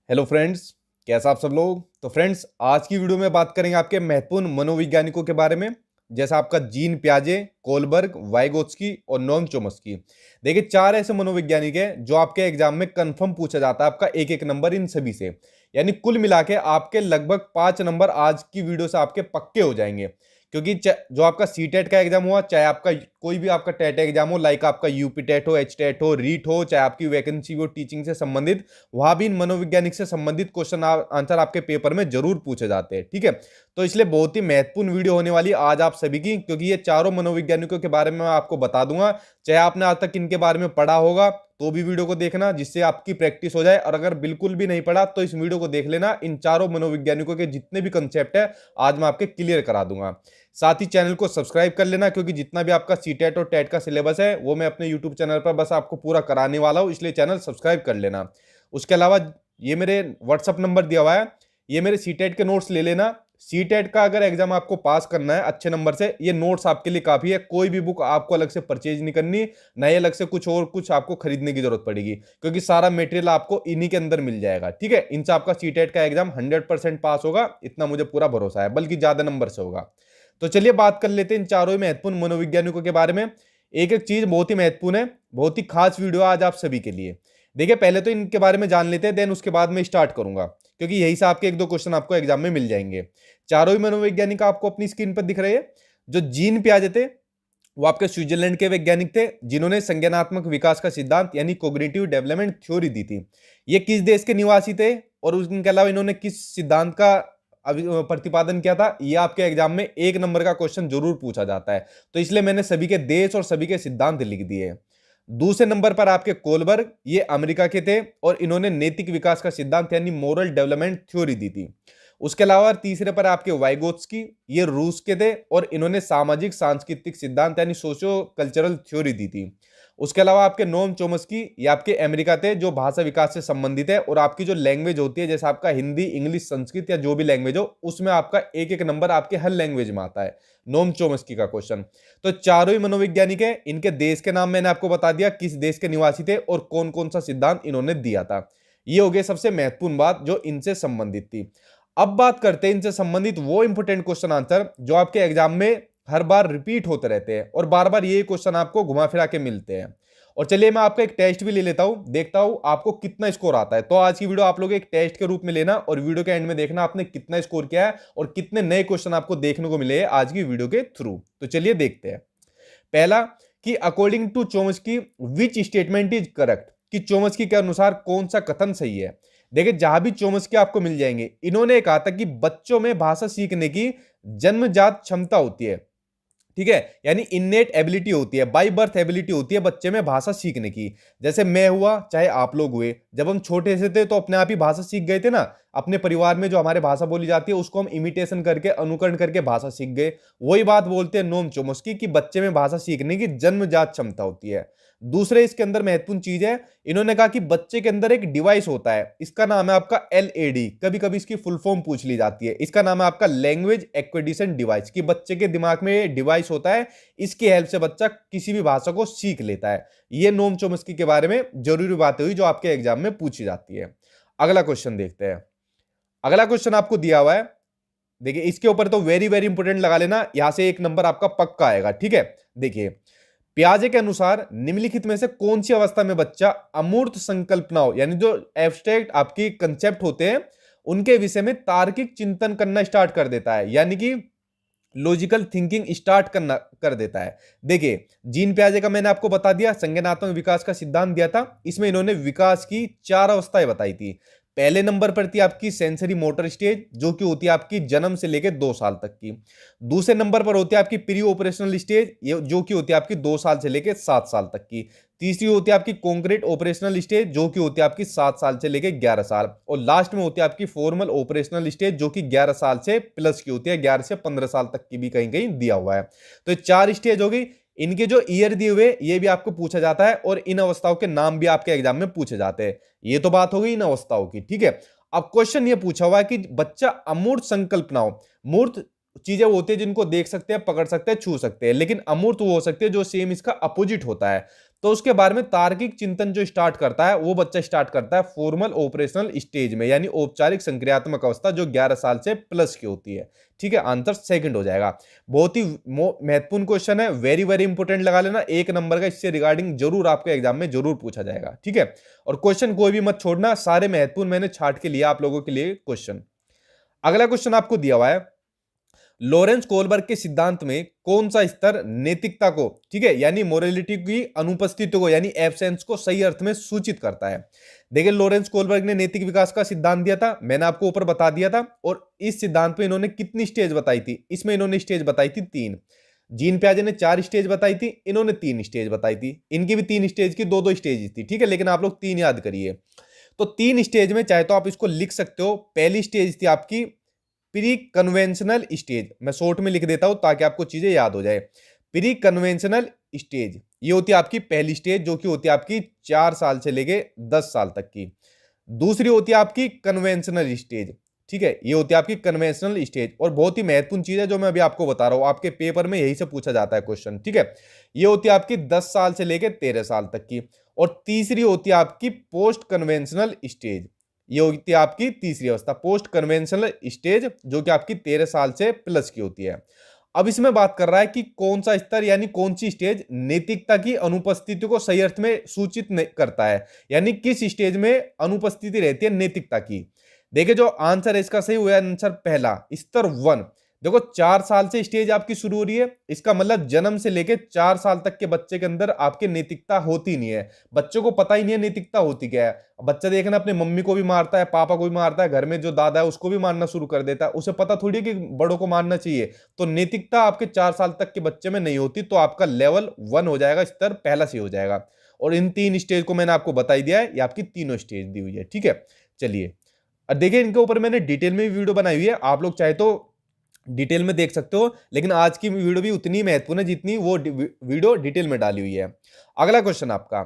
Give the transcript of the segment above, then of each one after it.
Hello friends, कैसा आप सब लोग। तो फ्रेंड्स, आज की वीडियो में बात करेंगे आपके महत्वपूर्ण मनोवैज्ञानिकों के बारे में, जैसा आपका जीन पियाजे, कोलबर्ग, वाइगोत्स्की और नोम चोम्स्की। देखिए, चार ऐसे मनोवैज्ञानिक हैं जो आपके एग्जाम में कंफर्म पूछा जाता है, आपका एक एक नंबर इन सभी से। यानी कुल मिला के आपके लगभग 5 नंबर आज की वीडियो से आपके पक्के हो जाएंगे। क्योंकि जो आपका सी टेट का एग्जाम हुआ, चाहे आपका कोई भी आपका टेट एग्जाम हो, लाइक आपका यूपी टेट हो, एच टेट हो, रीट हो, चाहे आपकी वैकेंसी हो टीचिंग से संबंधित, वहां भी इन मनोवैज्ञानिक से संबंधित क्वेश्चन आंसर आपके पेपर में जरूर पूछे जाते हैं। ठीक है, तो इसलिए बहुत ही महत्वपूर्ण वीडियो होने वाली आज आप सभी की, क्योंकि ये चारों मनोवैज्ञानिकों के बारे में मैं आपको बता दूंगा। चाहे आपने आज तक इनके बारे में पढ़ा होगा तो भी वीडियो को देखना, जिससे आपकी प्रैक्टिस हो जाए, और अगर बिल्कुल भी नहीं पढ़ा तो इस वीडियो को देख लेना। इन चारों मनोवैज्ञानिकों के जितने भी कंसेप्ट है आज मैं आपके क्लियर करा दूंगा। साथ ही चैनल को सब्सक्राइब कर लेना, क्योंकि जितना भी आपका सीटेट और टेट का सिलेबस है वो मैं अपने यूट्यूब चैनल पर बस आपको पूरा कराने वाला हूं, इसलिए चैनल सब्सक्राइब कर लेना। उसके अलावा ये मेरे व्हाट्सअप नंबर दिया हुआ है, ये मेरे सीटेट के नोट्स ले लेना। सीटेट का अगर एग्जाम आपको पास करना है अच्छे नंबर से, ये नोट्स आपके लिए काफी है। कोई भी बुक आपको अलग से परचेज नहीं करनी, ना ही अलग से कुछ आपको खरीदने की जरूरत पड़ेगी, क्योंकि सारा मटेरियल आपको इन्हीं के अंदर मिल जाएगा। ठीक है, इनसे आपका सीटेट का एग्जाम 100% पास होगा, इतना मुझे पूरा भरोसा है, बल्कि ज्यादा नंबर से होगा। तो चलिए बात कर लेते हैं इन चारों ही महत्वपूर्ण मनोवैज्ञानिकों के बारे में। एक एक चीज बहुत ही महत्वपूर्ण है, बहुत ही खास वीडियो आज आप सभी के लिए। देखिए, पहले तो इनके बारे में जान लेते हैं, देन उसके बाद में स्टार्ट करूंगा, क्योंकि यही से आपके एक दो क्वेश्चन आपको एग्जाम में मिल जाएंगे। चारों ही मनोवैज्ञानिक आपको अपनी स्क्रीन पर दिख रहे हैं। जो जीन पियाजे थे वो आपके स्विट्जरलैंड के वैज्ञानिक थे, जिन्होंने संज्ञानात्मक विकास का सिद्धांत यानी कोग्निटिव डेवलपमेंट थ्योरी दी थी। ये किस देश के निवासी थे और उनके अलावा इन्होंने किस सिद्धांत का प्रतिपादन किया था, यह आपके एग्जाम में एक नंबर का क्वेश्चन जरूर पूछा जाता है। तो इसलिए मैंने सभी के देश और सभी के सिद्धांत लिख दिए। दूसरे नंबर पर आपके कोलबर्ग, ये अमेरिका के थे और इन्होंने नैतिक विकास का सिद्धांत यानी मोरल डेवलपमेंट थ्योरी दी थी। उसके अलावा तीसरे पर आपके वाइगोत्स्की, ये रूस के थे और इन्होंने सामाजिक सांस्कृतिक सिद्धांत यानी सोशो कल्चरल थ्योरी दी थी। उसके अलावा आपके नोम चोम्स्की, ये आपके अमेरिका थे, जो भाषा विकास से संबंधित है, और आपकी जो लैंग्वेज होती है, जैसे आपका हिंदी, इंग्लिश, संस्कृत या जो भी लैंग्वेज हो, उसमें आपका एक एक नंबर आपके हर लैंग्वेज में आता है नोम चोम्स्की का क्वेश्चन। तो चारों ही मनोवैज्ञानिक है, इनके देश के नाम मैंने आपको बता दिया, किस देश के निवासी थे और कौन कौन सा सिद्धांत इन्होंने दिया था। ये हो गई सबसे महत्वपूर्ण बात जो इनसे संबंधित थी। अब बात करते हैं इनसे संबंधित वो इंपोर्टेंट क्वेश्चन आंसर जो आपके एग्जाम में हर बार रिपीट होते रहते हैं और बार बार ये क्वेश्चन आपको घुमा फिरा के मिलते हैं। और चलिए मैं आपका एक टेस्ट भी ले लेता हूं, देखता हूं आपको कितना स्कोर आता है। तो आज की वीडियो आप लोग एक टेस्ट के रूप में लेना और वीडियो के एंड में देखना आपने कितना स्कोर किया है और कितने नए क्वेश्चन आपको देखने को मिले हैं आज की वीडियो के थ्रू। तो चलिए देखते हैं। पहला, कि according to Chomsky which statement is correct, कि चोम्स्की के अनुसार कौन सा कथन सही है। देखिए, जहां भी चोम्स्की आपको मिल जाएंगे, इन्होंने कहा था कि बच्चों में भाषा सीखने की जन्मजात क्षमता होती है। ठीक है, यानी इननेट एबिलिटी होती है, बाय बर्थ एबिलिटी होती है बच्चे में भाषा सीखने की। जैसे मैं हुआ, चाहे आप लोग हुए, जब हम छोटे से थे तो अपने आप ही भाषा सीख गए थे ना। अपने परिवार में जो हमारे भाषा बोली जाती है उसको हम इमिटेशन करके, अनुकरण करके भाषा सीख गए। वही बात बोलते हैं नोम चोम्स्की कि बच्चे में भाषा सीखने की जन्मजात क्षमता होती है। दूसरे इसके अंदर महत्वपूर्ण चीज है, इन्होंने कहा कि बच्चे के अंदर एक डिवाइस होता है, इसका नाम है आपका एलएडी। कभी कभी इसकी फुल फॉर्म पूछ ली जाती है, इसका नाम है आपका लैंग्वेज एक्विजिशन डिवाइस, कि बच्चे के दिमाग में डिवाइस होता है, इसकी हेल्प से बच्चा किसी भी भाषा को सीख लेता है। ये नोम चोम्स्की के बारे में जरूरी बातें हुई जो आपके एग्जाम में पूछी जाती है। अगला क्वेश्चन देखते हैं। अगला क्वेश्चन आपको दिया हुआ है, देखिए इसके ऊपर तो वेरी वेरी इंपोर्टेंट लगा लेना, यहां से एक नंबर आपका पक्का आएगा। ठीक है, देखिए, पियाजे के अनुसार निम्नलिखित में से कौन सी अवस्था में बच्चा अमूर्त संकल्पनाओं यानी जो एब्स्ट्रैक्ट आपकी कंसेप्ट होते हैं उनके विषय में तार्किक चिंतन करना स्टार्ट कर देता है, यानी कि लॉजिकल थिंकिंग स्टार्ट करना कर देता है। देखिए, जीन पियाजे का मैंने आपको बता दिया, संज्ञानात्मक विकास का सिद्धांत दिया था, इसमें इन्होंने विकास की 4 अवस्थाएं बताई थी। पहले नंबर पर थी आपकी सेंसरी मोटर स्टेज, जो कि होती है आपकी जन्म से लेकर 2 साल तक की। दूसरे नंबर पर होती है आपकी प्री ऑपरेशनल स्टेज, ये जो कि होती है आपकी 2 साल से लेकर 7 साल तक की। तीसरी होती है आपकी कॉन्क्रीट ऑपरेशनल स्टेज, जो कि होती है आपकी 7 साल से लेकर 11 साल। और लास्ट में होती है आपकी फॉर्मल ऑपरेशनल स्टेज, जो कि 11 साल से प्लस की होती है, 11 से 15 साल तक की भी कहीं कहीं दिया हुआ है। तो 4 स्टेज हो गई। इनके जो ईयर दिए हुए ये भी आपको पूछा जाता है और इन अवस्थाओं के नाम भी आपके एग्जाम में पूछे जाते हैं। ये तो बात हो गई इन अवस्थाओं की। ठीक है, अब क्वेश्चन ये पूछा हुआ है कि बच्चा अमूर्त संकल्पनाओं, मूर्त चीजें होती है जिनको देख सकते हैं, पकड़ सकते हैं, छू सकते हैं, लेकिन अमूर्त वो हो सकते हैं जो सेम इसका अपोजिट होता है। तो उसके बारे में तार्किक चिंतन जो स्टार्ट करता है वो बच्चा स्टार्ट करता है फॉर्मल ऑपरेशनल स्टेज में, यानी औपचारिक संक्रियात्मक अवस्था, जो 11 साल से प्लस की होती है। ठीक है, आंसर सेकंड हो जाएगा। बहुत ही महत्वपूर्ण क्वेश्चन है, वेरी वेरी इंपोर्टेंट लगा लेना, 1 नंबर का इससे रिगार्डिंग जरूर आपके एग्जाम में जरूर पूछा जाएगा। ठीक है, और क्वेश्चन कोई भी मत छोड़ना, सारे महत्वपूर्ण मैंने छाट के लिया आप लोगों के लिए क्वेश्चन। अगला क्वेश्चन आपको दिया हुआ है, लॉरेंस कोलबर्ग के सिद्धांत में कौन सा स्तर नैतिकता को, ठीक है, यानी मोरालिटी की अनुपस्थिति को, यानी एब्सेंस को सही अर्थ में सूचित करता है। देखिए, लॉरेंस कोलबर्ग ने नैतिक विकास का सिद्धांत दिया था, मैंने आपको ऊपर बता दिया था, और इस सिद्धांत में इन्होंने कितनी स्टेज बताई थी, इसमें इन्होंने स्टेज बताई थी 3। जीन पियाजे ने 4 स्टेज बताई थी, इन्होंने 3 स्टेज बताई थी। इनकी भी 3 स्टेज की 2-2 स्टेज थी। ठीक है, लेकिन आप लोग 3 याद करिए। तो 3 स्टेज में चाहे तो आप इसको लिख सकते हो। पहली स्टेज थी आपकी प्री कन्वेंशनल स्टेज, मैं शॉर्ट में लिख देता हूं ताकि आपको चीजें याद हो जाए। प्री कन्वेंशनल स्टेज ये होती है आपकी पहली स्टेज, जो कि होती है आपकी 4 साल से लेके 10 साल तक की। दूसरी होती है आपकी कन्वेंशनल स्टेज। ठीक है, ये होती है आपकी कन्वेंशनल स्टेज, और बहुत ही महत्वपूर्ण चीज है जो मैं अभी आपको बता रहा हूं, आपके पेपर में यही से पूछा जाता है क्वेश्चन। ठीक है, ये होती है आपकी 10 साल से लेके 13 साल तक की। और तीसरी होती है आपकी पोस्ट कन्वेंशनल स्टेज, ये होती है आपकी तीसरी अवस्था, पोस्ट कन्वेंशनल स्टेज, जो कि आपकी 13 साल से प्लस की होती है। अब इसमें बात कर रहा है कि कौन सा स्तर यानी कौन सी स्टेज नैतिकता की अनुपस्थिति को सही अर्थ में सूचित करता है, यानी किस स्टेज में अनुपस्थिति रहती है नैतिकता की। देखिए, जो आंसर है इसका सही हुआ आंसर पहला, स्तर 1। देखो, 4 साल से स्टेज आपकी शुरू हो रही है, इसका मतलब जन्म से लेके 4 साल तक के बच्चे के अंदर आपके नैतिकता होती नहीं है। बच्चों को पता ही नहीं है नैतिकता होती क्या है। बच्चा देखना अपने मम्मी को भी मारता है, पापा को भी मारता है, घर में जो दादा है उसको भी मारना शुरू कर देता है, उसे पता थोड़ी है कि बड़ों को मारना चाहिए। तो नैतिकता आपके 4 साल तक के बच्चे में नहीं होती, तो आपका लेवल 1 हो जाएगा, स्तर पहला से हो जाएगा। और इन 3 स्टेज को मैंने आपको बताई दिया है, ये आपकी तीनों स्टेज दी हुई है। ठीक है, चलिए अब देखिए, इनके ऊपर मैंने डिटेल में भी वीडियो बनाई हुई है, आप लोग चाहे तो डिटेल में देख सकते हो, लेकिन आज की वीडियो भी उतनी महत्वपूर्ण है जितनी वो वीडियो डिटेल में डाली हुई है। अगला क्वेश्चन आपका,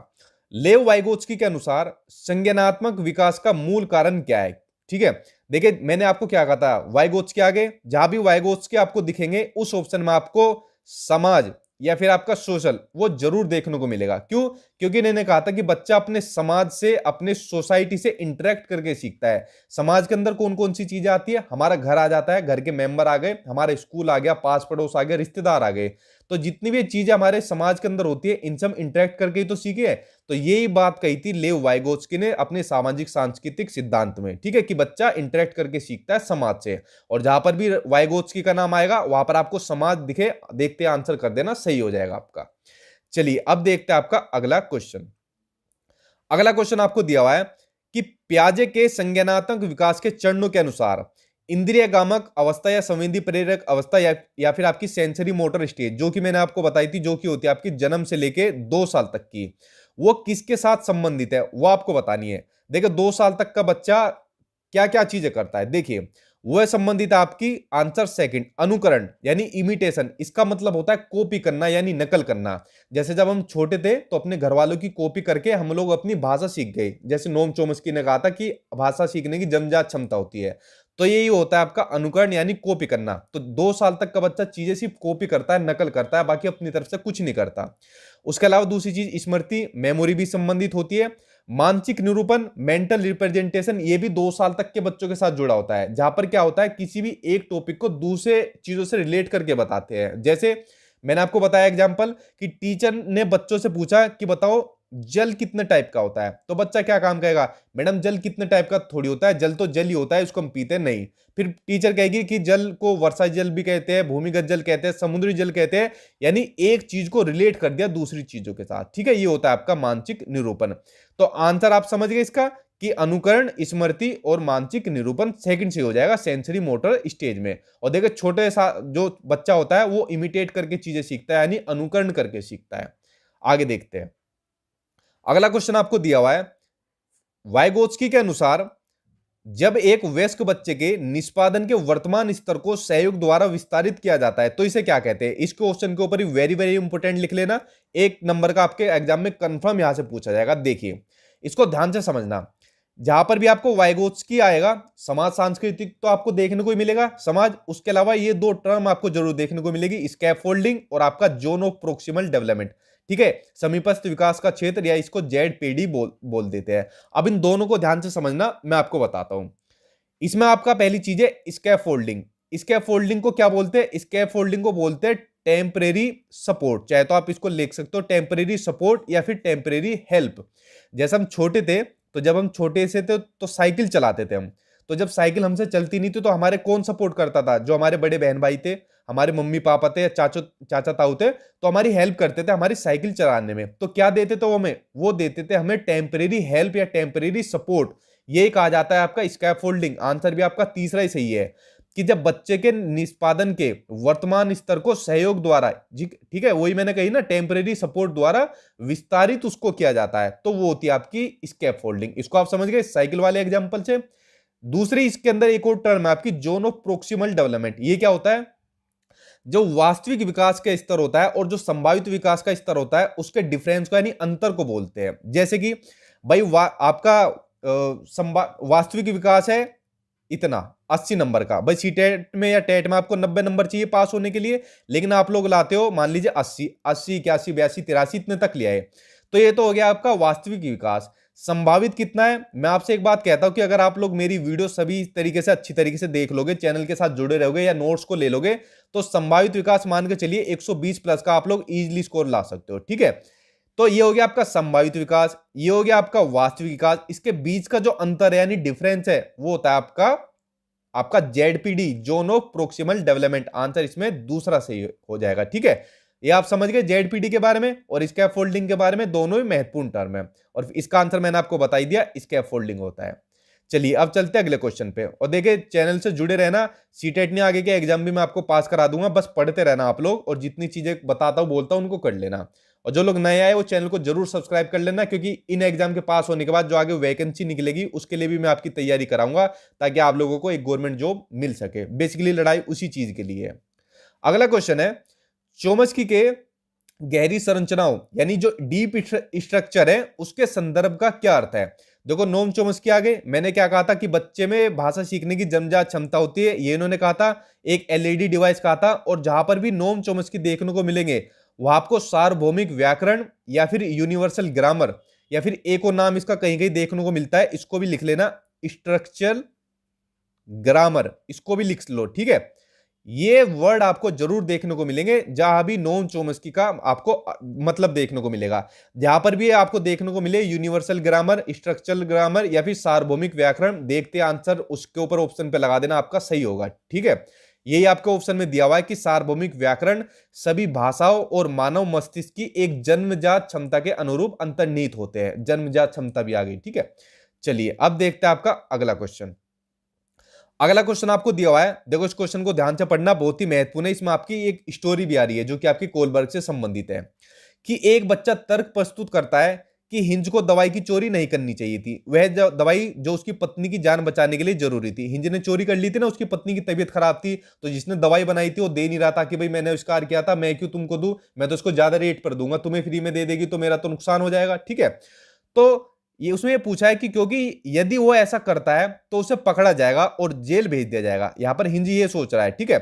लेव वाइगोत्स्की के अनुसार संज्ञानात्मक विकास का मूल कारण क्या है। ठीक है, देखिए मैंने आपको क्या कहा था, वाइगोत्स्की के आगे जहां भी वाइगोत्स्की आपको दिखेंगे उस ऑप्शन में आपको समाज या फिर आपका सोशल वो जरूर देखने को मिलेगा। क्यों? क्योंकि इन्होंने कहा था कि बच्चा अपने समाज से, अपने सोसाइटी से इंटरेक्ट करके सीखता है। समाज के अंदर कौन कौन सी चीजें आती है, हमारा घर आ जाता है, घर के मेंबर आ गए, हमारा स्कूल आ गया, पास पड़ोस आ गया, रिश्तेदार आ गए। तो जितनी भी चीजें हमारे समाज के अंदर होती है, इनसे हम इंटरेक्ट करके ही तो सीखे। तो यही बात कही थी लेव वाइगोत्स्की ने अपने सामाजिक सांस्कृतिक सिद्धांत में। ठीक है, कि बच्चा इंटरेक्ट करके सीखता है समाज से, और जहां पर भी वाइगोत्स्की का नाम आएगा वहां पर आपको समाज दिखे, देखते आंसर कर देना, सही हो जाएगा आपका। चलिए अब देखते हैं आपका अगला क्वेश्चन। अगला क्वेश्चन आपको दिया हुआ है कि पियाजे के संज्ञानात्मक विकास के चरणों के अनुसार इंद्रिय गामक अवस्था या संवेदी प्रेरक अवस्था या फिर आपकी सेंसरी मोटर स्टेज, जो कि मैंने आपको बताई थी, जो कि होती है आपकी जन्म से लेके 2 साल तक की, वो किसके साथ संबंधित है वो आपको बतानी है। देखिए, 2 साल तक का बच्चा क्या क्या चीजें करता है, देखिए वह संबंधित है आपकी आंसर सेकंड, अनुकरण यानी इमिटेशन। इसका मतलब होता है कॉपी करना यानी नकल करना। जैसे जब हम छोटे थे तो अपने घर वालों की कॉपी करके हम लोग अपनी भाषा सीख गए। जैसे नोम चोम्स्की ने कहा था कि भाषा सीखने की जन्मजात क्षमता होती है, तो यही होता है आपका अनुकरण यानी कॉपी करना। तो 2 साल तक का बच्चा चीजें सिर्फ कॉपी करता है, नकल करता है, बाकी अपनी तरफ से कुछ नहीं करता। उसके अलावा दूसरी चीज स्मृति, मेमोरी भी संबंधित होती है। मानसिक निरूपण, मेंटल रिप्रेजेंटेशन, ये भी 2 साल तक के बच्चों के साथ जुड़ा होता है, जहां पर क्या होता है किसी भी एक टॉपिक को दूसरे चीजों से रिलेट करके बताते हैं। जैसे मैंने आपको बताया एग्जांपल कि टीचर ने बच्चों से पूछा कि बताओ जल कितने टाइप का होता है, तो बच्चा क्या काम कहेगा, मैडम जल कितने टाइप का थोड़ी होता है, जल तो जल ही होता है, इसको हम पीते नहीं। फिर टीचर कहेगी कि जल को वर्षा जल भी कहते हैं, भूमिगत जल कहते हैं, समुद्री जल कहते हैं, यानी एक चीज को रिलेट कर दिया दूसरी चीजों के साथ। ठीक है, ये होता है आपका मानसिक निरूपण। तो आंसर आप समझ गए इसका कि अनुकरण, स्मृति और मानसिक निरूपण सेकंड से हो जाएगा सेंसरी मोटर स्टेज में। और देखिए, छोटे सा जो बच्चा होता है वो इमिटेट करके चीजें सीखता है, यानी अनुकरण करके सीखता है। आगे देखते हैं, अगला क्वेश्चन आपको दिया हुआ है, वाइगोत्स्की के अनुसार जब एक वयस्क बच्चे के निष्पादन के वर्तमान स्तर को सहयोग द्वारा विस्तारित किया जाता है तो इसे क्या कहते हैं। इस क्वेश्चन के ऊपर ही वेरी वेरी इंपोर्टेंट लिख लेना, 1 नंबर का आपके एग्जाम में कंफर्म यहां से पूछा जाएगा। देखिए, इसको ध्यान से समझना, जहां पर भी आपको वाइगोत्स्की आएगा, समाज सांस्कृतिक तो आपको देखने को ही मिलेगा समाज, उसके अलावा ये 2 टर्म आपको जरूर देखने को मिलेगी, स्कैफोल्डिंग और आपका जोन ऑफ प्रोक्सिमल डेवलपमेंट। ठीक है, समीपस्थ विकास का क्षेत्र, या इसको जेडपीडी बोल देते हैं। अब इन दोनों को ध्यान से समझना, मैं आपको बताता हूं। इसमें आपका पहली चीज है स्कैफोल्डिंग। स्कैफोल्डिंग को क्या बोलते हैं? स्कैफोल्डिंग को बोलते हैं टेम्परेरी सपोर्ट, चाहे तो आप इसको लिख सकते हो टेम्परेरी सपोर्ट या फिर टेम्परेरी हेल्प। जैसे हम छोटे थे, तो जब हम छोटे से थे तो साइकिल चलाते थे हम, तो जब साइकिल हमसे चलती नहीं थी तो हमारे कौन सपोर्ट करता था? जो हमारे बड़े बहन भाई थे, हमारे मम्मी पापा थे, चाचा ताऊ थे, तो हमारी हेल्प करते थे हमारी साइकिल चलाने में। तो क्या देते थे वो हमें? वो देते थे हमें टेम्परेरी हेल्प या टेम्परेरी सपोर्ट। ये कहा जाता है आपका स्कैफोल्डिंग। आंसर भी आपका तीसरा ही सही है कि जब बच्चे के निष्पादन के वर्तमान स्तर को सहयोग द्वारा, ठीक है, वही मैंने कही ना, टेम्परेरी सपोर्ट द्वारा विस्तारित उसको किया जाता है, तो वो होती है आपकी स्कैफोल्डिंग। इसको आप समझ गए साइकिल वाले एग्जांपल से। दूसरी इसके अंदर एक और टर्म है आपकी जोन ऑफ प्रोक्सिमल डेवलपमेंट। ये क्या होता है? जो वास्तविक विकास का स्तर होता है और जो संभावित विकास का स्तर होता है, उसके डिफरेंस को यानी अंतर को बोलते हैं। जैसे कि भाई आपका वास्तविक विकास है इतना 80 नंबर का, भाई सीटेट में या टेट में आपको 90 नंबर चाहिए पास होने के लिए, लेकिन आप लोग लाते हो मान लीजिए 80, 81, 81, 82, 83 इतने तक ले आए, तो ये तो हो गया आपका वास्तविक विकास। संभावित कितना है? मैं आपसे एक बात कहता हूं कि अगर आप लोग मेरी वीडियो सभी तरीके से अच्छी तरीके से देख लोगे, चैनल के साथ जुड़े रहोगे या नोट्स को ले लोगे, तो संभावित विकास मान के चलिए 120 प्लस का आप लोग इजीली स्कोर ला सकते हो। ठीक है, तो ये हो गया आपका संभावित विकास, ये हो गया आपका वास्तविक विकास। इसके बीच का जो अंतर है यानी डिफरेंस है, वो होता है आपका ZPD, zone of proximal development. Answer इसमें दूसरा सही हो जाएगा। ठीक है, ये आप समझ गए जेडपीडी के बारे में और स्कैफोल्डिंग के बारे में, दोनों ही महत्वपूर्ण टर्म है। और इसका आंसर मैंने आपको बता ही दिया, स्कैफोल्डिंग होता है। चलिए अब चलते हैं अगले क्वेश्चन पे, और देखिए चैनल से जुड़े रहना, सीटेट नहीं आगे के एग्जाम भी मैं आपको पास करा दूंगा, बस पढ़ते रहना आप लोग, और जितनी चीजें बताता हूं बोलता हूं उनको कर लेना। और जो लोग नए आए वो चैनल को जरूर सब्सक्राइब कर लेना, क्योंकि इन एग्जाम के पास होने के बाद जो आगे वैकेंसी निकलेगी उसके लिए भी मैं आपकी तैयारी कराऊंगा, ताकि आप लोगों को एक गवर्नमेंट जॉब मिल सके। बेसिकली लड़ाई उसी चीज के लिए है। अगला क्वेश्चन है, चोम्स्की के गहरी संरचनाओं यानी जो डीप स्ट्रक्चर है उसके संदर्भ का क्या अर्थ है? देखो नोम चोम्स्की आगे मैंने क्या कहा था कि बच्चे में भाषा सीखने की जन्मजात क्षमता होती है, ये इन्होंने कहा था। एक एलईडी डिवाइस कहा था, और जहां पर भी नोम चोम्स्की देखने को मिलेंगे वहां आपको सार्वभौमिक व्याकरण या फिर यूनिवर्सल ग्रामर, या फिर एक और नाम इसका कहीं कहीं देखने को मिलता है, इसको भी लिख लेना, स्ट्रक्चरल ग्रामर, इसको भी लिख लो। ठीक है, ये वर्ड आपको जरूर देखने को मिलेंगे जहां भी नोम चोम्स्की का आपको मतलब देखने को मिलेगा। जहां पर भी आपको देखने को मिले यूनिवर्सल ग्रामर, स्ट्रक्चरल ग्रामर या फिर सार्वभौमिक व्याकरण, देखते आंसर उसके ऊपर ऑप्शन पे लगा देना, आपका सही होगा। ठीक है, यही आपके ऑप्शन में दिया हुआ है कि सार्वभौमिक व्याकरण सभी भाषाओं और मानव मस्तिष्क की एक जन्मजात क्षमता के अनुरूप अंतर्निहित होते हैं। जन्मजात क्षमता भी आ गई। ठीक है, चलिए अब देखते हैं आपका अगला क्वेश्चन। अगला क्वेश्चन आपको दिया हुआ है, देखो इस क्वेश्चन को ध्यान से पढ़ना, बहुत ही महत्वपूर्ण है। इसमें आपकी एक स्टोरी भी आ रही है जो कि आपकी कोलबर्ग से संबंधित है, कि एक बच्चा तर्क प्रस्तुत करता है कि हिंज को दवाई की चोरी नहीं करनी चाहिए थी। वह दवाई जो उसकी पत्नी की जान बचाने के लिए जरूरी थी। हिंज ने चोरी कर ली थी ना, उसकी पत्नी की तबीयत खराब थी, तो जिसने दवाई बनाई थी वो दे नहीं रहा था कि भाई मैंने आविष्कार किया था, मैं क्यों तुमको दूं, मैं तो उसको ज्यादा रेट पर दूंगा, तुम्हें फ्री में दे देगी तो मेरा तो नुकसान हो जाएगा। ठीक है, तो ये उसमें ये पूछा है कि क्योंकि यदि वो ऐसा करता है तो उसे पकड़ा जाएगा और जेल भेज दिया जाएगा। यहां पर हिंज ये सोच रहा है। ठीक है,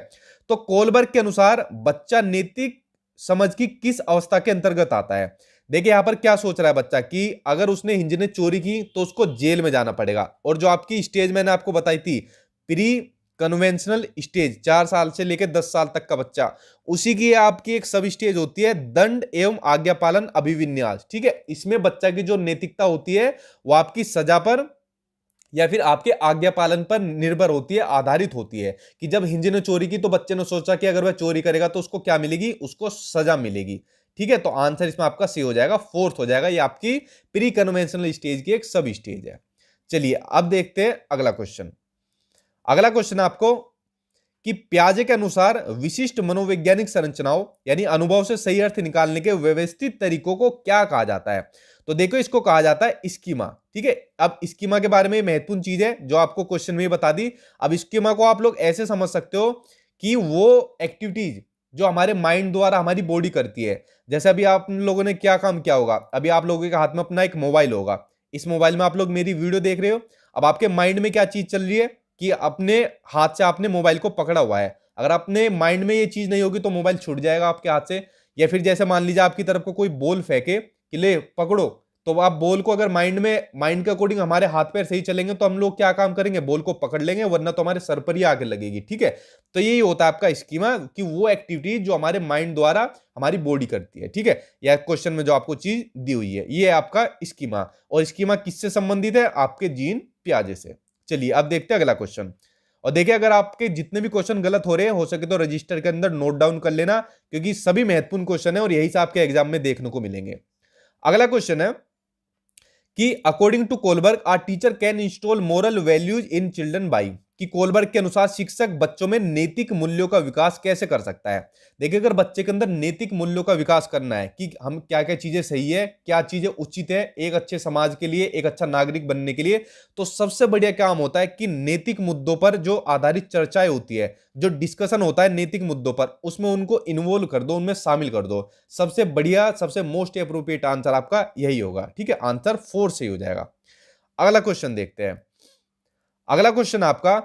तो कोलबर्ग के अनुसार बच्चा नैतिक समझ की किस अवस्था के अंतर्गत आता है? देखिए यहां पर क्या सोच रहा है बच्चा कि अगर उसने हिंज ने चोरी की तो उसको जेल में जाना पड़ेगा, और जो आपकी स्टेज मैंने आपको बताई थी प्री कन्वेंशनल स्टेज, 4 साल से लेकर 10 साल तक का बच्चा, उसी की आपकी एक सब स्टेज होती है दंड एवं आज्ञा पालन अभिविन्यास। ठीक है, इसमें बच्चा की जो नैतिकता होती है वो आपकी सजा पर या फिर आपके आज्ञा पालन पर निर्भर होती है, आधारित होती है। कि जब हिंज ने चोरी की तो बच्चे ने सोचा कि अगर वह चोरी करेगा तो उसको क्या मिलेगी, उसको सजा मिलेगी। ठीक है, तो आंसर इसमें आपका सी हो जाएगा, फोर्थ हो जाएगा। ये आपकी प्री कन्वेंशनल स्टेज की एक सब स्टेज है। चलिए अब देखते हैं अगला क्वेश्चन। अगला क्वेश्चन आपको कि पियाजे के अनुसार विशिष्ट मनोवैज्ञानिक संरचनाओं यानी अनुभव से सही अर्थ निकालने के व्यवस्थित तरीकों को क्या कहा जाता है? तो देखो इसको कहा जाता है स्कीमा। ठीक है, अब स्कीमा के बारे में महत्वपूर्ण चीज है जो आपको क्वेश्चन में बता दी। अब स्कीमा को आप लोग ऐसे समझ सकते हो कि वो एक्टिविटीज जो हमारे माइंड द्वारा हमारी बॉडी करती है। जैसे अभी आप लोगों ने क्या काम किया होगा, अभी आप लोगों के हाथ में अपना एक मोबाइल होगा, इस मोबाइल में आप लोग मेरी वीडियो देख रहे हो। अब आपके माइंड में क्या चीज चल रही है कि अपने हाथ से आपने मोबाइल को पकड़ा हुआ है। अगर अपने माइंड में ये चीज नहीं होगी तो मोबाइल छूट जाएगा आपके हाथ से, या फिर जैसे मान लीजिए आपकी तरफ को कोई बॉल फेंके कि ले पकड़ो, तो आप बॉल को अगर माइंड के अकॉर्डिंग हमारे हाथ पैर सही चलेंगे तो हम लोग क्या काम करेंगे, बॉल को पकड़ लेंगे, वरना तो हमारे सर पर ही आके लगेगी। ठीक है, तो यही होता है आपका स्कीमा कि वो एक्टिविटी जो हमारे माइंड द्वारा हमारी बॉडी करती है। ठीक है, या क्वेश्चन में जो आपको चीज दी हुई है ये है आपका स्कीमा, और स्कीमा किससे संबंधित है, आपके जीन पियाजे से। चलिए अब देखते हैं अगला क्वेश्चन। और देखिए अगर आपके जितने भी क्वेश्चन गलत हो रहे हैं, हो सके तो रजिस्टर के अंदर नोट डाउन कर लेना, क्योंकि सभी महत्वपूर्ण क्वेश्चन है और यही से आपके एग्जाम में देखने को मिलेंगे। अगला क्वेश्चन है कि according to Kohlberg are teacher can install moral values in children by, कि कोलबर्ग के अनुसार शिक्षक बच्चों में नैतिक मूल्यों का विकास कैसे कर सकता है। देखिए अगर बच्चे के अंदर नैतिक मूल्यों का विकास करना है कि हम क्या क्या चीजें सही है, क्या चीजें उचित है एक अच्छे समाज के लिए, एक अच्छा नागरिक बनने के लिए, तो सबसे बढ़िया काम होता है कि नैतिक मुद्दों पर जो आधारित चर्चाएं होती है, जो डिस्कशन होता है नैतिक मुद्दों पर, उसमें उनको इन्वॉल्व कर दो, उनमें शामिल कर दो। सबसे बढ़िया, सबसे मोस्ट अप्रोप्रिएट आंसर आपका यही होगा। ठीक है, आंसर 4 सही हो जाएगा। अगला क्वेश्चन देखते हैं। अगला क्वेश्चन आपका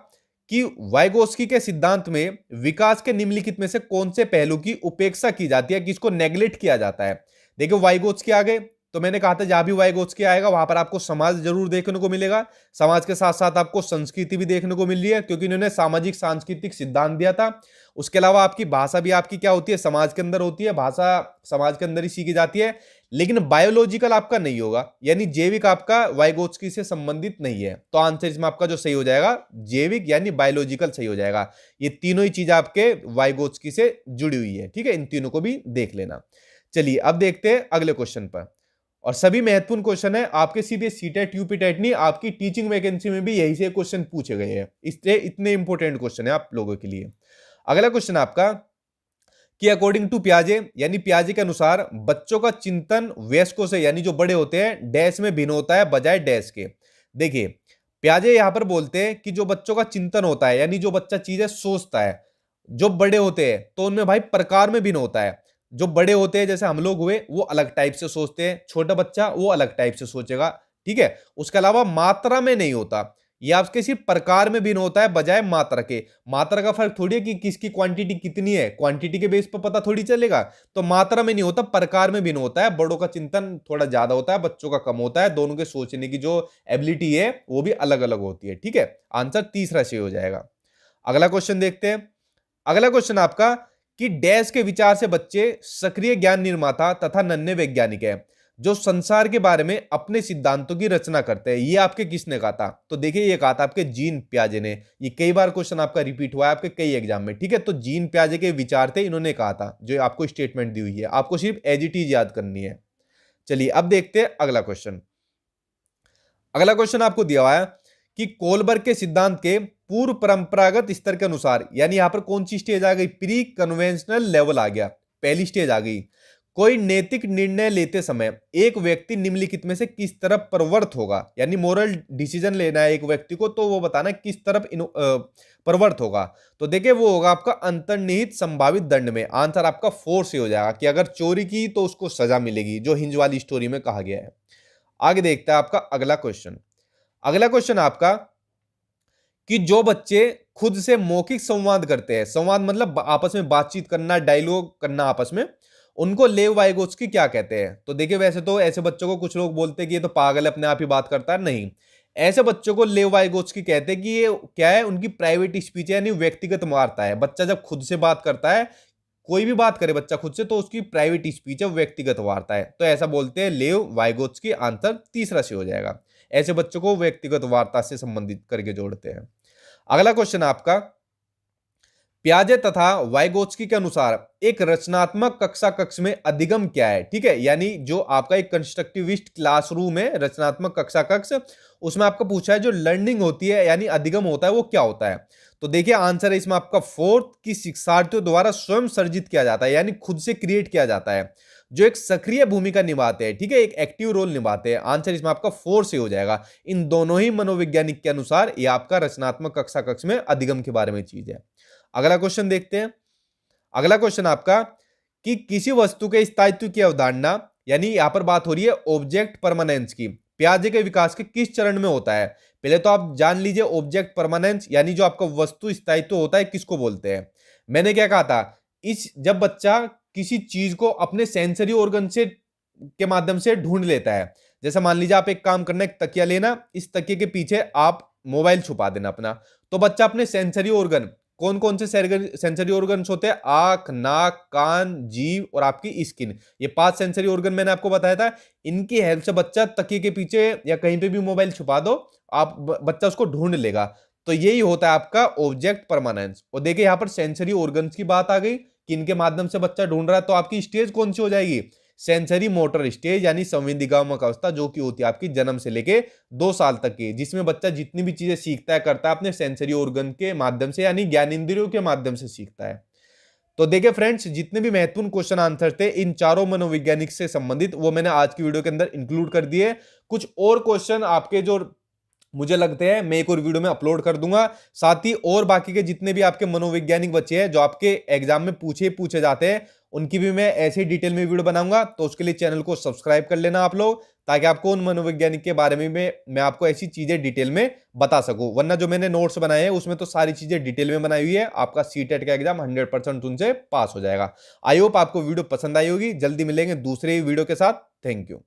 कि वाइगोत्स्की के सिद्धांत में विकास के निम्नलिखित में से कौन से पहलू की उपेक्षा की जाती है, किसको नेग्लेक्ट किया जाता है। देखिए वाइगोत्स्की आ गए, तो मैंने कहा था जहां भी वाइगोत्स्की आएगा वहां पर आपको समाज जरूर देखने को मिलेगा, समाज के साथ साथ आपको संस्कृति भी देखने को मिल रही है, क्योंकि इन्होंने सामाजिक सांस्कृतिक सिद्धांत दिया था। उसके अलावा आपकी भाषा भी आपकी क्या होती है, समाज के अंदर होती है, भाषा समाज के अंदर ही सीखी जाती है, लेकिन बायोलॉजिकल आपका नहीं होगा, यानी जैविक आपका वाइगोत्स्की से संबंधित नहीं है। तो आंसर इसमें आपका जो सही हो जाएगा जैविक यानी बायोलॉजिकल सही हो जाएगा। ये तीनों ही चीज आपके वाइगोत्स्की से जुड़ी हुई है। ठीक है, इन तीनों को भी देख लेना। चलिए अब देखते हैं अगले क्वेश्चन पर, और सभी महत्वपूर्ण क्वेश्चन है आपके, सीधे सीटेट यूपीटेट नहीं, आपकी टीचिंग वैकेंसी में भी यही से क्वेश्चन पूछे गए हैं, इसलिए इतने इंपॉर्टेंट क्वेश्चन है आप लोगों के लिए। अगला क्वेश्चन आपका कि अकॉर्डिंग टू पियाजे, यानी पियाजे के अनुसार बच्चों का चिंतन वयस्कों से यानी जो बड़े होते हैं डैश में भिन्न होता है बजाय डैश के। देखिए पियाजे यहां पर बोलते हैं कि जो बच्चों का चिंतन होता है यानी जो बच्चा चीजें सोचता है, जो बड़े होते हैं तो उनमें भाई प्रकार में भिन्न होता है। जो बड़े होते हैं जैसे हम लोग हुए वो अलग टाइप से सोचते हैं, छोटा बच्चा वो अलग टाइप से सोचेगा। ठीक है, उसके अलावा मात्रा में नहीं होता, ये आपके सिर्फ प्रकार में भिन्न होता है बजाय मात्रा के। मात्रा का फर्क थोड़ी है कि किसकी क्वांटिटी कितनी है, क्वांटिटी के बेस पर पता थोड़ी चलेगा। तो मात्रा में नहीं होता, प्रकार में भिन्न होता है। बड़ों का चिंतन थोड़ा ज्यादा होता है, बच्चों का कम होता है, दोनों के सोचने की जो एबिलिटी है वो भी अलग अलग होती है। ठीक है, आंसर तीसरा सही हो जाएगा। अगला क्वेश्चन देखते हैं। अगला क्वेश्चन आपका कि डैश के विचार से बच्चे सक्रिय ज्ञान निर्माता तथा नन्हे वैज्ञानिक है, जो संसार के बारे में अपने सिद्धांतों की रचना करते हैं। ये आपके किसने कहा था, तो देखिए ये कहा था आपके जीन पियाजे ने। ये कई बार क्वेश्चन आपका रिपीट हुआ है आपके कई एग्जाम में। ठीक है, तो जीन पियाजे के विचार थे, इन्होंने कहा था, जो आपको स्टेटमेंट दी हुई है, आपको सिर्फ एज इट इज याद करनी है। चलिए अब देखते हैं अगला क्वेश्चन। अगला क्वेश्चन आपको दिया हुआ है कि कोलबर्ग के सिद्धांत के पूर्व परंपरागत स्तर के अनुसार, यानी यहां पर कौन सी स्टेज आ गई, प्री कन्वेंशनल लेवल आ गया, पहली स्टेज आ गई। कोई नैतिक निर्णय लेते समय एक व्यक्ति निम्नलिखित में से किस तरफ प्रवृत्त होगा, यानी मोरल डिसीजन लेना है एक व्यक्ति को, तो वो बताना किस तरफ प्रवृत्त होगा। तो देखिए वो होगा आपका अंतर्निहित संभावित दंड में। आंसर आपका 4 से हो जाएगा कि अगर चोरी की तो उसको सजा मिलेगी, जो हिंज वाली स्टोरी में कहा गया है। आगे देखते हैं आपका अगला क्वेश्चन। अगला क्वेश्चन आपका कि जो बच्चे खुद से मौखिक संवाद करते हैं, संवाद मतलब आपस में बातचीत करना, डायलॉग करना आपस में, उनको लेव वाइगोत्स्की क्या कहते हैं। तो देखिए वैसे तो ऐसे बच्चों को कुछ लोग बोलते हैं कि ये तो पागल है, अपने आप ही बात करता है, नहीं, ऐसे बच्चों को लेव वाइगोत्स्की कहते हैं कि ये क्या है, उनकी प्राइवेट स्पीच है, यानी व्यक्तिगत वार्ता है। बच्चा जब खुद से बात करता है, कोई भी बात करे बच्चा खुद से, तो उसकी प्राइवेट स्पीच है, व्यक्तिगत वार्ता है, तो ऐसा बोलते हैं लेव वाइगोत्स्की। आंसर तीसरा से हो जाएगा। ऐसे बच्चों को व्यक्तिगत वार्ता से संबंधित करके जोड़ते हैं। अगला क्वेश्चन आपका, पियाजे तथा वाइगोत्स्की के अनुसार एक रचनात्मक कक्षा कक्ष में अधिगम क्या है। ठीक है, यानी जो आपका एक कंस्ट्रक्टिविस्ट क्लासरूम है, रचनात्मक कक्षा कक्ष, उसमें आपको पूछा है जो लर्निंग होती है यानी अधिगम होता है वो क्या होता है। तो देखिए आंसर है इसमें आपका 4 कि शिक्षार्थियों द्वारा स्वयं सर्जित किया जाता है, यानी खुद से क्रिएट किया जाता है, जो एक सक्रिय भूमिका निभाते हैं। ठीक है, एक एक्टिव रोल निभाते हैं। आंसर इसमें आपका 4 से हो जाएगा। इन दोनों ही मनोवैज्ञानिक के अनुसार ये आपका रचनात्मक कक्षा कक्ष में अधिगम के बारे में चीज है। अगला क्वेश्चन देखते हैं। अगला क्वेश्चन आपका कि किसी वस्तु के स्थायित्व की अवधारणा, यानी यहां पर बात हो रही है ऑब्जेक्ट परमानेंस की, पियाजे के विकास के किस चरण में होता है। पहले तो आप जान लीजिए ऑब्जेक्ट परमानेंस यानी जो आपका वस्तु स्थायित्व होता है किसको बोलते हैं। मैंने क्या कहा था, इस जब बच्चा किसी चीज को अपने सेंसरी ऑर्गन से के माध्यम से ढूंढ लेता है। जैसे मान लीजिए आप एक काम करना, एक तकिया लेना, इस तकिए के पीछे आप मोबाइल छुपा देना अपना, तो बच्चा अपने सेंसरी ऑर्गन, कौन कौन से सेंसरी ऑर्गन्स होते हैं, आंख, नाक, कान, जीभ और आपकी स्किन, ये 5 सेंसरी ऑर्गन मैंने आपको बताया था। इनकी हेल्प से बच्चा तकिए के पीछे या कहीं पे भी मोबाइल छुपा दो, आप बच्चा उसको ढूंढ लेगा। तो यही होता है आपका ऑब्जेक्ट परमानेंस। और देखिए यहां पर सेंसरी ऑर्गन्स की बात आ गई कि इनके माध्यम से बच्चा ढूंढ रहा है, तो आपकी स्टेज कौन सी हो जाएगी, सेंसरी मोटर स्टेज, यानी संवेदीगामक अवस्था, जो कि होती है आपकी जन्म से लेके 2 साल तक की, जिसमें बच्चा जितनी भी चीजें सीखता है करता है अपने सेंसरी ऑर्गन के माध्यम से, यानी ज्ञानेंद्रियों के माध्यम से सीखता है। तो देखिए फ्रेंड्स, जितने भी महत्वपूर्ण क्वेश्चन आंसर थे इन चारों मनोवैज्ञानिक से संबंधित, वो मैंने आज की वीडियो के अंदर इंक्लूड कर दिए। कुछ और क्वेश्चन आपके जो मुझे लगते हैं मैं एक और वीडियो में अपलोड कर दूंगा। साथ ही और बाकी के जितने भी आपके मनोवैज्ञानिक बच्चे हैं जो आपके एग्जाम में पूछे जाते हैं, उनकी भी मैं ऐसे ही डिटेल में वीडियो बनाऊंगा। तो उसके लिए चैनल को सब्सक्राइब कर लेना आप लोग, ताकि आपको उन मनोवैज्ञानिक के बारे में मैं आपको ऐसी चीजें डिटेल में बता सकूं। वरना जो मैंने नोट्स बनाए हैं उसमें तो सारी चीजें डिटेल में बनाई हुई है, आपका सीटेट का एग्जाम 100% उनसे पास हो जाएगा। आई होप आपको वीडियो पसंद आई होगी। जल्दी मिलेंगे दूसरे वीडियो के साथ। Thank you.